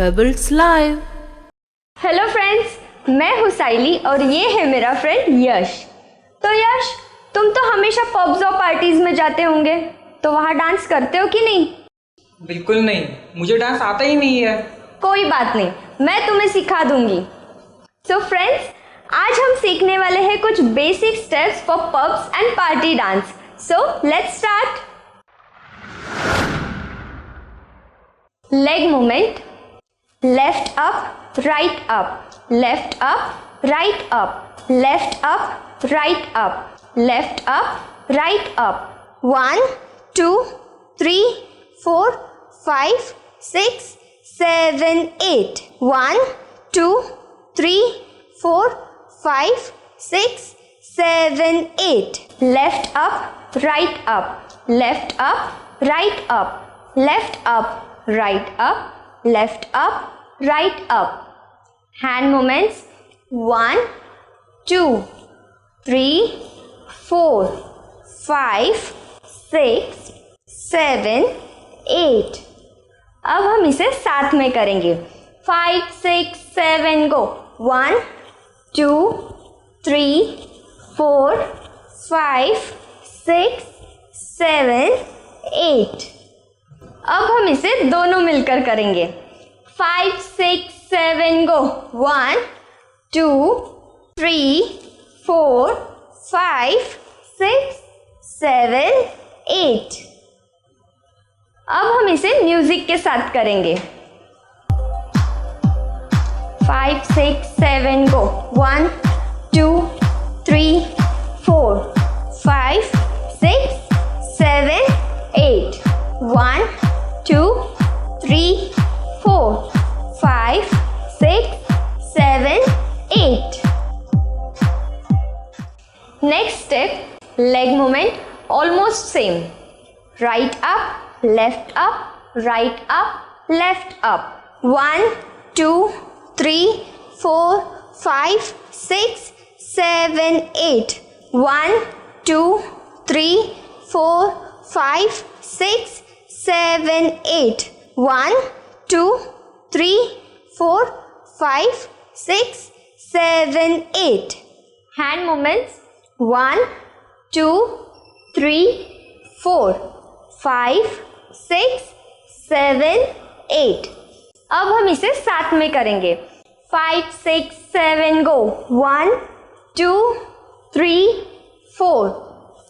Pebbles Live। Hello friends, मैं हूँ साइली और ये है मेरा फ्रेंड यश। तो यश, तुम तो हमेशा पब्स और पार्टीज में जाते होंगे, तो वहाँ डांस करते हो कि नहीं? बिल्कुल नहीं, मुझे डांस आता ही नहीं है। कोई बात नहीं, मैं तुम्हें सिखा दूंगी। सो फ्रेंड्स, आज हम सीखने वाले हैं कुछ basic steps for pubs and party dance. So let's start. Leg movement, left up, right up, left up, right up, left up, right up, left up, right up. 1 2 3 4 5 6 7 8। 1 2 3 4 5 6 7 8। Left up, right up, left up, right up, left up, right up, left up, right up. Hand movements 1 2 3 4 5 6 7 8। अब हम इसे साथ में करेंगे। 5 6 7 गो। 1 2 3 4 5 6 7 8। अब हम इसे दोनों मिलकर करेंगे। 5 6 7 गो। 1 2 3 4 5 6 7 8। अब हम इसे म्यूजिक के साथ करेंगे। 5 6 7 गो। 1 2 3 4 5 6 7 8। 1 2 3 4 5 6 7 8। Next step, leg movement, almost same. Right up, left up, right up, left up. 1 2 3 4 5 6 7 8। 1 2 3 4 5 6 7 8। 1 2 3 4 5 6 7 8। Hand movements 1 2 3 4 5 6 7 8। अब हम इसे साथ में करेंगे। 5 6 7 गो। 1 2 3 4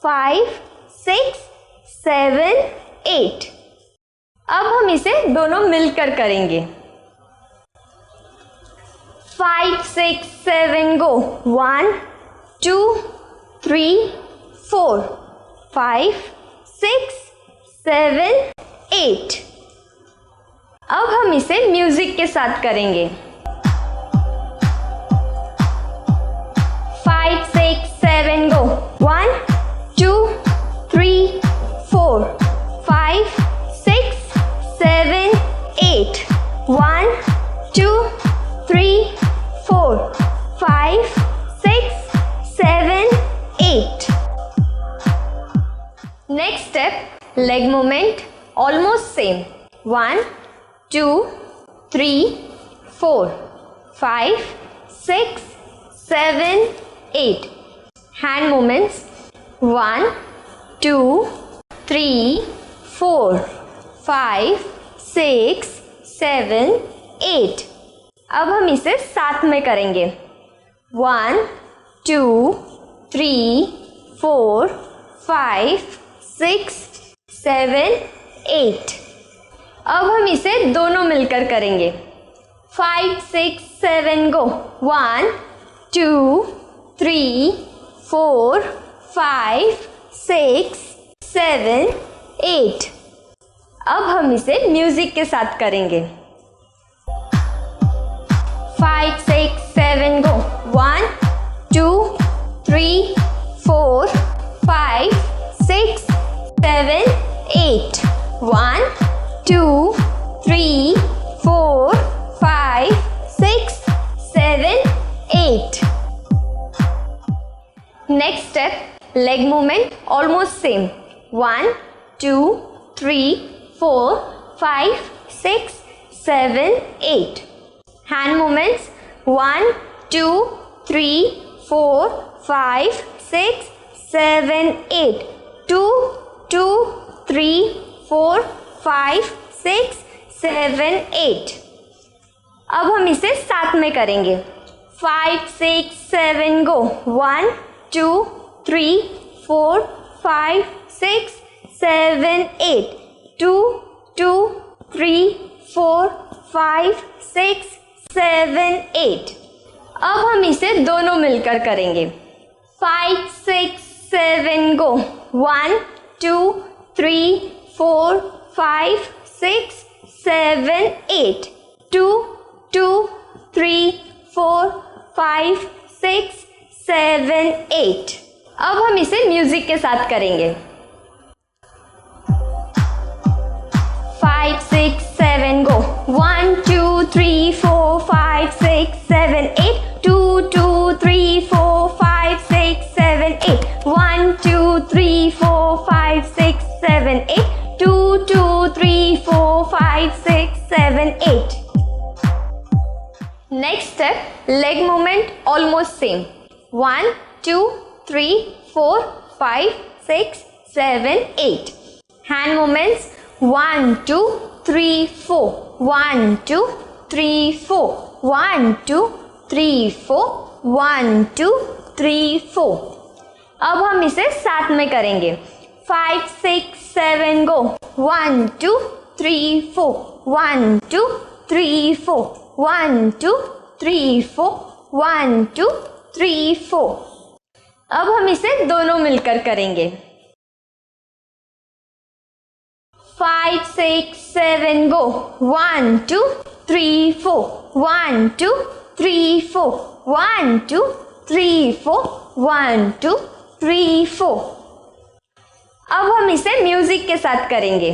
5 6 7 8। अब हम इसे दोनों मिलकर करेंगे। 5 6 7 गो। 1 2 3 4 5 6 7 8। अब हम इसे म्यूजिक के साथ करेंगे। 5 6 7 गो। 1 2 3 4 5 6 7 8। 1 2 3 4 5 6 7 8। Next step, leg movement, almost same. 1 2 3 4 5 6 7 8। Hand movements 1 2 3 4 5 6 7 8। अब हम इसे साथ में करेंगे। 1 2 3 4 5 6 7 8। अब हम इसे दोनों मिलकर करेंगे। 5 6 7 गो। 1 2 3 4 5 6 7 8। अब हम इसे म्यूजिक के साथ करेंगे। 5 6 7 गो। 1 2 3 4 5 6 7 8। 1 2 3 4 5 6 7 8। Next step, leg movement, almost same. 1 2 3 4 5 6 7, 8. Hand movements 1, 2, 3, 4, 5, 6, 7, 8. 2, 2, 3, 4, 5, 6, 7, 8. अब हम इसे साथ में करेंगे. 5, 6, 7 go. 1, 2, 3, 4, 5, 6, 7, 8. 2, 2, 3, 4, 5, 6, 7, 8. अब हम इसे दोनों मिलकर करेंगे. 5, 6, 7 go. 1, 2, 3, 4, 5, 6, 7, 8. 2, 2, 3, 4, 5, 6, 7, 8. अब हम इसे म्यूजिक के साथ करेंगे. 5, 6, 7 go. 1, 2, 3, 4, 5, 6, 7, 8. 2, 2, 3, 4, 5, 6, 7, 8. 1, 2, 3, 4, 5, 6, 7, 8. 2, 2, 3, 4, 5, 6, 7, 8. Next step, leg movement almost same. 1, 2, 3, 4, 5, 6, 7, 8. Hand movements 1, 2, 3, 4. 1, 2, 3, 4. 1, 2, 3, 4. 1, 2, 3, 4. अब हम इसे साथ में करेंगे. 5, 6, 7 go. 1, 2, 3, 4. 1, 2, 3, 4. 1, 2, 3, 4. 1, 2, 3, 4. अब हम इसे दोनों मिलकर करेंगे. 5, 6, 7 go. 1, 2, 3, 4. 1, 2, 3, 4. 1, 2, 3, 4. 1, 2, 3, 4. अब हम इसे म्यूजिक के साथ करेंगे.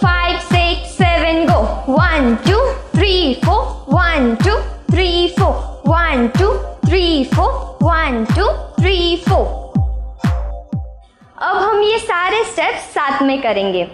5, 6, 7 go. 1, 2, 3, 4. 1, 2, 3, 4. 1, 2, 3, 4. 1, 2, 3, 4. अब हम ये सारे स्टेप्स साथ में करेंगे.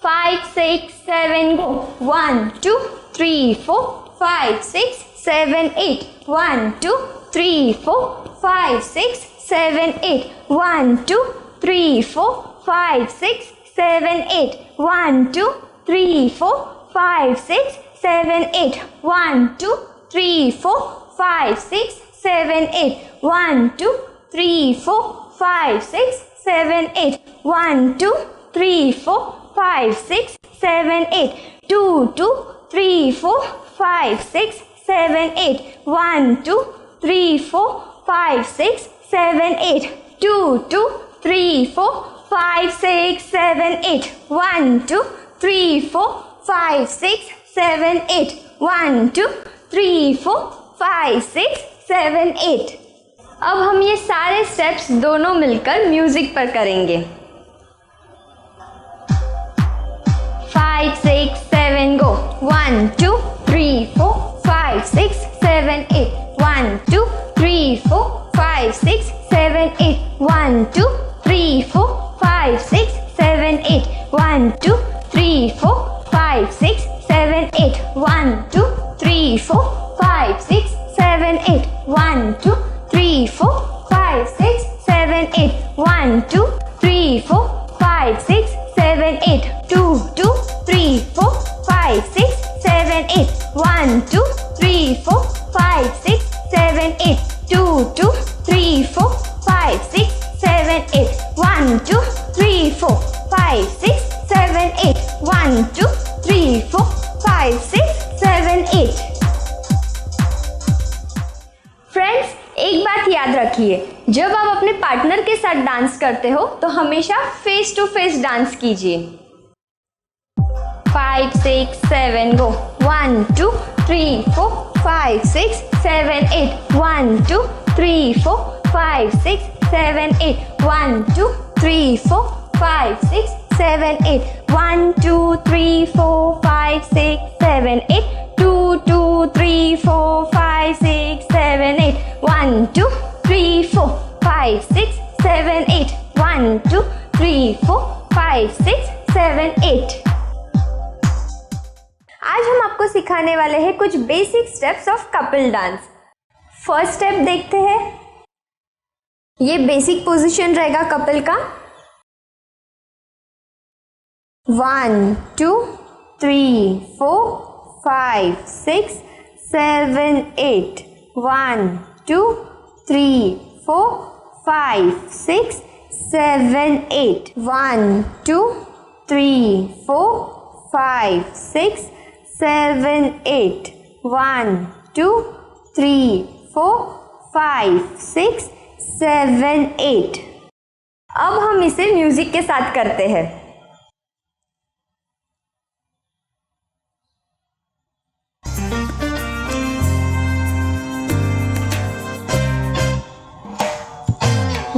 5, 6, 7 go. 1, 2, 3, 4. 5, 6, 7, 8. 1, 2, 3, 4. 5, 6, 7, 8. 1, 2, 3, 4. 5, 6, 7, 8. 1, 2, 3, 4. 5, 6, 7, 8. 1, 2, 3, 4. 5, 6, 7, 8. 1, 2, 3, 4. 5, 6, 7, 8. 1, 2, 3, 4. 5, 6, 7, 8. 2, 2, 3, 4. 5, 6, 7, 8. 1, 2, 3, 4. 5, 6, 7, 8. 2, 2, 3, 4. 5, 6, 7, 8. 1, 2, 3, 4. 5, 6, 7, 8. 1, 2, 3, 4. 5, 6, 7, 8. अब हम ये सारे स्टेप्स दोनों मिलकर म्यूजिक पर करेंगे. 5, 6, 7 go. 1, 2, 3, 4. 5, 6, 7, 8. 1, 2, 3, 4. 5, 6, 7, 8. 1, 2, 3, 4. 5, 6, 7, 8. 1, 2, 3, 4. 5, 6, 7, 8. 1, 2, 3, 4. 5, 6, 7, 8. 1, 2, 3, 4. 5, 6, 7, 8. 1, 2, 3, 4. 5, 6, 7, 8. 2, 2, 3, 4. 5, 6, 7, 8. 1, 2, 3, 4. 5, 6, 7, 8. 2, 2, 3, 4. 5, 6, 7, 8. 1, 2, 3, 4. 5, 6, 7, 8. 1, 2, 3, 4. 5, 6, 7, 8. फ्रेंड्स, एक बात याद रखिए, जब आप अपने पार्टनर के साथ डांस करते हो तो हमेशा फेस टू फेस डांस कीजिए. 5, 6, 7 go. 1, 2, 3, 4. 5, 6, 7, 8. 1, 2, 3, 4. 5, 6, 7, 8. 1, 2, 3, 4. 5, 6, 7, 8. 1, 2, 3, 4. 5, 6, 7, 8. 2, 2, 3, 4. 5, 6, 7, 8. 1, 2, 3, 4. 5, 6, 7, 8. 1, 2, 3, 4. 5, 6, 7, 8. आज हम आपको सिखाने वाले हैं कुछ basic steps of couple dance. First step देखते हैं। ये बेसिक पोजीशन रहेगा कपल का। 1 2 3 4 5 6 7 8 1 2 3 4 5 6 7 8 1 2 3 4 5 6 7 8 1 2 3 4 5 6 7 8। अब हम इसे म्यूजिक के साथ करते हैं।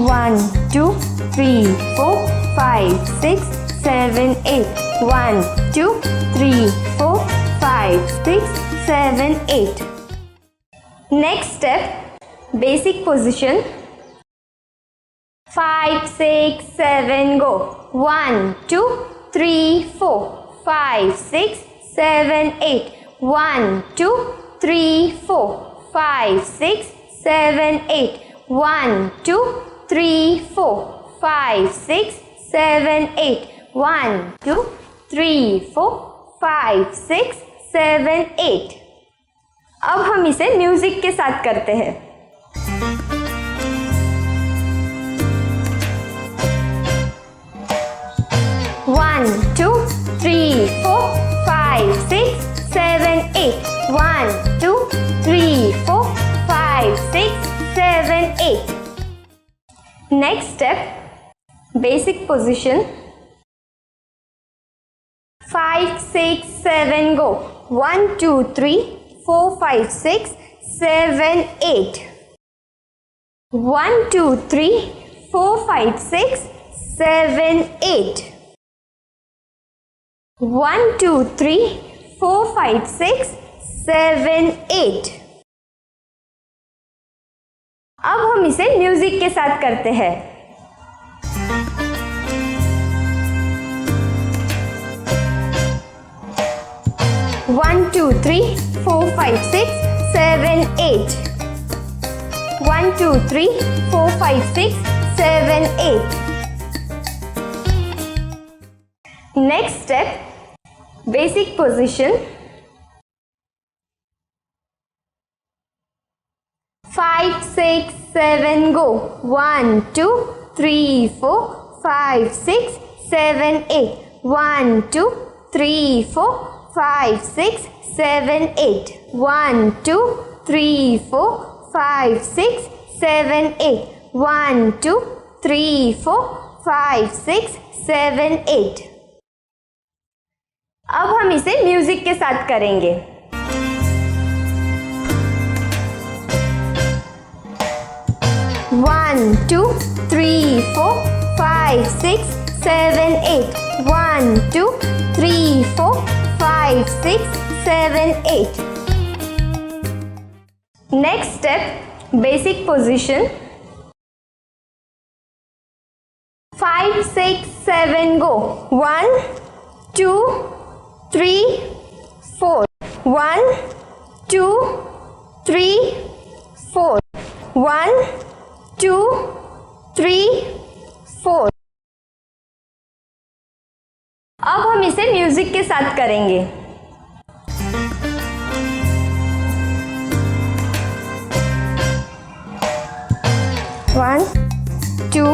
One, 2, 3, 4, 5, 6, 7, 8. 1, 2, 3, 4, 5, 6, 7, 8. Next step, basic position. 5, 6, 7, go. 1, 2, 3, 4, 5, 6, 7, 8. 1, 2, 3, 4, 5, 6, 7, 8. 1, 2, 3, 4, 5, 6, 7, 8. 1, 2, 3, 4, 5, 6, 7, 8. अब हम इसे म्यूजिक के साथ करते हैं। One, 2, 3, 4, 5, 6, 7, 8. 1, 2, 3, 4, 5, 6, 7, 8. Next step, basic position. 5, 6, 7, go. 1, 2, 3, 4, 5, 6, 7, 8. 1, 2, 3, 4, 5, 6, 7, 8. 1, 2, 3, 4, 5, 6, 7, 8. अब हम इसे म्यूजिक के साथ करते हैं। One, 2, 3, 4, 5, 6, 7, 8. 1, 2, 3, 4, 5, 6, 7, 8. Next step, basic position. 5, 6, 7, go. 1, 2, 3, 4, 5, 6, 7, 8. 1, 2, 3, 4, 5, 6, 7, 8. 1, 2, 3, 4, 5, 6, 7, 8. 1, 2, 3, 4, 5, 6, 7, 8. अब हम इसे म्यूजिक के साथ करेंगे। One, 2, 3, 4, 5, 6, 7, 8. 1, 2, 3, 4, 5, 6, 7, 8. Next step, basic position. 5, 6, 7, go. 1, 2, 3, 4. 1, 2, 3, 4. 1, 2, 3, 4. अब हम इसे म्यूजिक के साथ करेंगे। One, 2,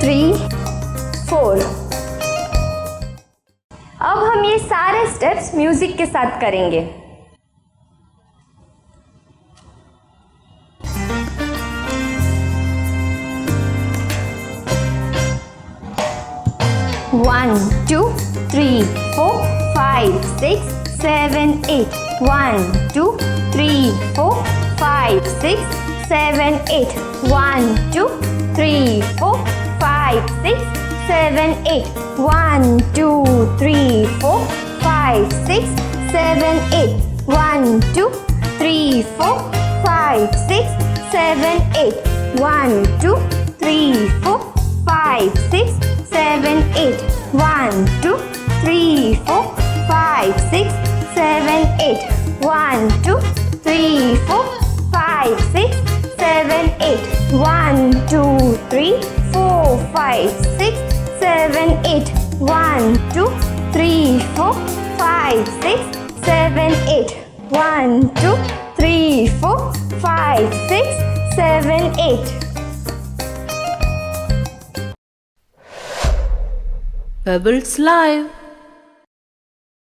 3, 4. अब हम ये सारे स्टेप्स म्यूजिक के साथ करेंगे। One, 2, 3, 4, 5, 6, 7, 8. 1, 2, 3, 4, 5, 6, 7, 8. 1, 2, 3, 4, 5, 6, 7, 8. 1, 2, 3, 4, 5, 6, 7, 8. 1, 2, 3, 4, 5, 6, 7, 8. 1, 2, 3, 4, 5, 6, 7, 8. 1, 2, 3, 4, 5, 6, 7, 8. 1, 2, 3, 4, 5, 6, 7, 8. 1, 2, 3, 4, 5, 6, 7, 8. 1, 2, 3, 4, 5, 6, 7, 8. 1, 2, 3, 4, 5, 6, 7, 8. Pebbles Live.